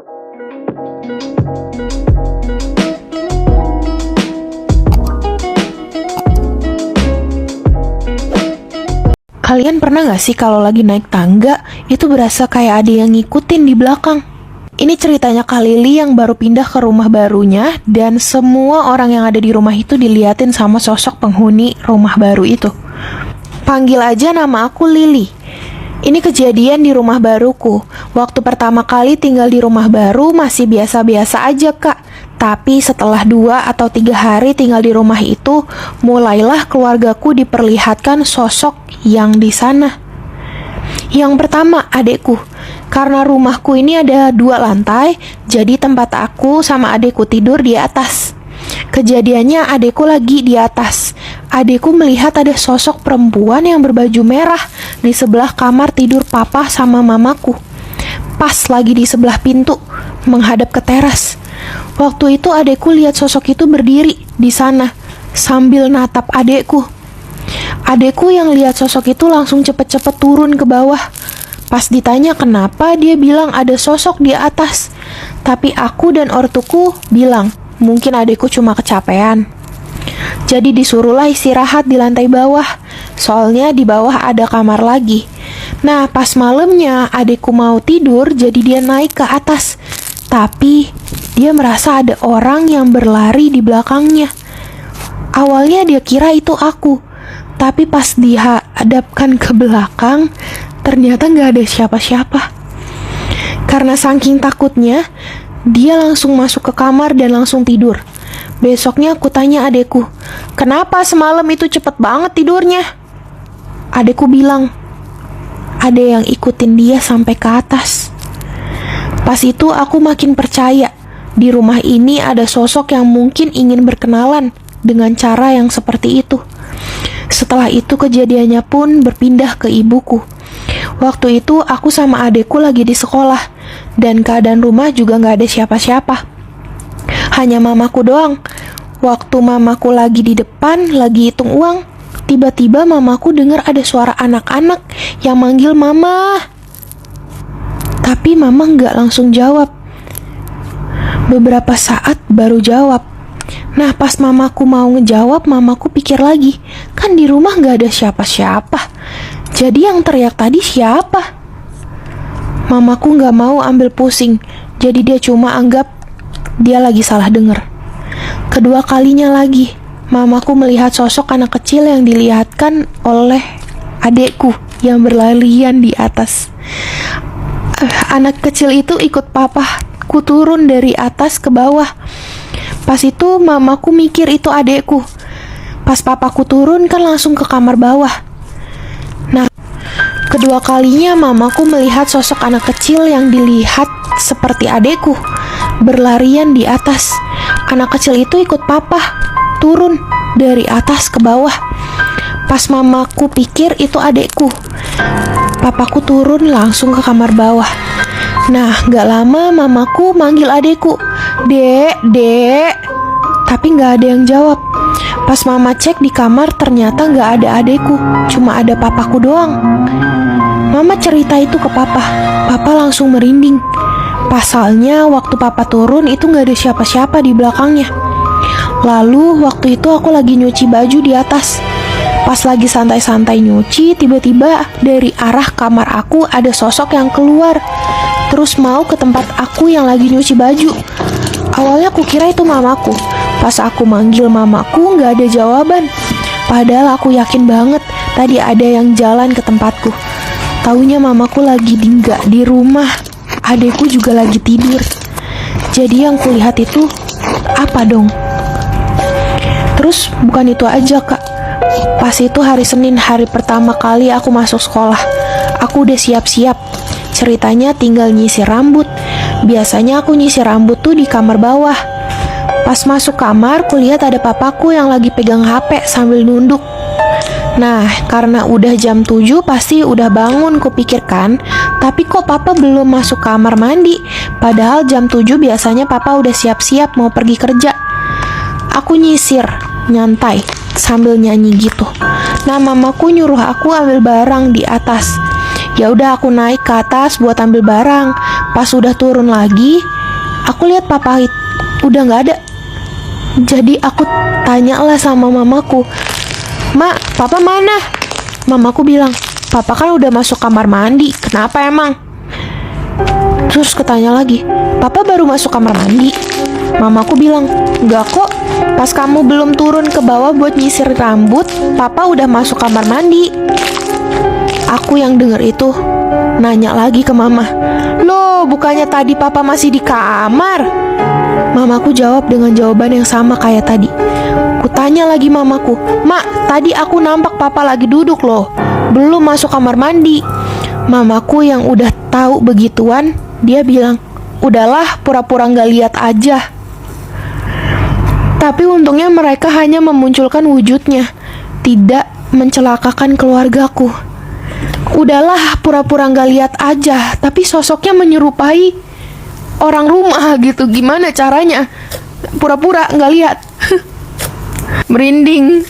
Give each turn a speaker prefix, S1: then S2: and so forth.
S1: Kalian pernah gak sih kalau lagi naik tangga, itu berasa kayak ada yang ngikutin di belakang? Ini ceritanya Kak Lili yang baru pindah ke rumah barunya, dan semua orang yang ada di rumah itu diliatin sama sosok penghuni rumah baru itu. Panggil aja nama aku Lili. Ini kejadian di rumah baruku. Waktu pertama kali tinggal di rumah baru masih biasa-biasa aja, Kak. Tapi setelah 2 atau 3 hari tinggal di rumah itu, mulailah keluargaku diperlihatkan sosok yang di sana. Yang pertama, adekku. Karena rumahku ini ada 2 lantai, jadi tempat aku sama adekku tidur di atas. Kejadiannya adekku lagi di atas. Adekku melihat ada sosok perempuan yang berbaju merah di sebelah kamar tidur papa sama mamaku. Pas lagi di sebelah pintu, menghadap ke teras. Waktu itu adekku lihat sosok itu berdiri di sana sambil natap adekku. Adekku yang lihat sosok itu langsung cepet-cepet turun ke bawah. Pas ditanya kenapa, dia bilang ada sosok di atas. Tapi aku dan ortuku bilang, mungkin adekku cuma kecapean. Jadi disuruhlah istirahat di lantai bawah. Soalnya di bawah ada kamar lagi. Nah, pas malamnya adekku mau tidur, jadi dia naik ke atas. Tapi dia merasa ada orang yang berlari di belakangnya. Awalnya dia kira itu aku. Tapi pas dihadapkan ke belakang, ternyata gak ada siapa-siapa. Karena saking takutnya, dia langsung masuk ke kamar dan langsung tidur. Besoknya aku tanya adekku, kenapa semalam itu cepet banget tidurnya? Adekku bilang, ada yang ikutin dia sampai ke atas. Pas itu aku makin percaya, di rumah ini ada sosok yang mungkin ingin berkenalan dengan cara yang seperti itu. Setelah itu kejadiannya pun berpindah ke ibuku. Waktu itu aku sama adekku lagi di sekolah, dan keadaan rumah juga gak ada siapa-siapa. Hanya mamaku doang. Waktu mamaku lagi di depan, lagi hitung uang, tiba-tiba mamaku dengar ada suara anak-anak yang manggil mama. Tapi mama gak langsung jawab. Beberapa saat baru jawab. Nah, pas mamaku mau ngejawab, mamaku pikir lagi, kan di rumah gak ada siapa-siapa. Jadi yang teriak tadi siapa? Mamaku gak mau ambil pusing, jadi dia cuma anggap dia lagi salah dengar. Kedua kalinya lagi, mamaku melihat sosok anak kecil yang dilihatkan oleh adekku yang berlarian di atas. Anak kecil itu ikut papaku turun dari atas ke bawah. Pas itu mamaku mikir itu adekku. Pas papaku turun kan langsung ke kamar bawah. Nah, kedua kalinya mamaku melihat sosok anak kecil yang dilihat seperti adekku berlarian di atas. Anak kecil itu ikut papa turun dari atas ke bawah. Pas mamaku pikir itu adekku, papaku turun langsung ke kamar bawah. Nah, gak lama mamaku manggil adekku, "Dek, dek." Tapi gak ada yang jawab. Pas mama cek di kamar, ternyata gak ada adekku, cuma ada papaku doang. Mama cerita itu ke papa. Papa langsung merinding. Pasalnya waktu papa turun itu gak ada siapa-siapa di belakangnya. Lalu waktu itu aku lagi nyuci baju di atas. Pas lagi santai-santai nyuci, tiba-tiba dari arah kamar aku ada sosok yang keluar, terus mau ke tempat aku yang lagi nyuci baju. Awalnya aku kira itu mamaku. Pas aku manggil mamaku, gak ada jawaban. Padahal aku yakin banget tadi ada yang jalan ke tempatku. Taunya mamaku lagi gak di rumah. Adekku juga lagi tidur. Jadi yang kulihat itu apa dong? Terus bukan itu aja, Kak. Pas itu hari Senin, hari pertama kali aku masuk sekolah. Aku udah siap-siap. Ceritanya tinggal nyisir rambut. Biasanya aku nyisir rambut tuh di kamar bawah. Pas masuk kamar, kulihat ada papaku yang lagi pegang HP sambil nunduk. Nah, karena udah jam 7 pasti udah bangun kupikirkan. Tapi kok papa belum masuk kamar mandi? Padahal jam 7 biasanya papa udah siap-siap mau pergi kerja. Aku nyisir, nyantai, sambil nyanyi gitu. Nah, mamaku nyuruh aku ambil barang di atas. Ya udah aku naik ke atas buat ambil barang. Pas udah turun lagi, aku lihat papa udah nggak ada. Jadi aku tanyalah sama mamaku, "Mak, papa mana?" Mamaku bilang, "Papa kan udah masuk kamar mandi. Kenapa emang?" Terus ketanya lagi, "Papa baru masuk kamar mandi?" Mamaku bilang, "Enggak kok. Pas kamu belum turun ke bawah buat nyisir rambut, papa udah masuk kamar mandi." Aku yang denger itu nanya lagi ke mama, "Loh, bukannya tadi papa masih di kamar?" Mamaku jawab dengan jawaban yang sama kayak tadi. Kutanya lagi mamaku, "Mak, tadi aku nampak papa lagi duduk loh, belum masuk kamar mandi." Mamaku yang udah tahu begituan, dia bilang, "Udahlah, pura-pura nggak lihat aja." Tapi untungnya mereka hanya memunculkan wujudnya, tidak mencelakakan keluargaku. Udahlah, pura-pura nggak lihat aja, tapi sosoknya menyerupai orang rumah gitu. Gimana caranya? Pura-pura nggak lihat. Merinding.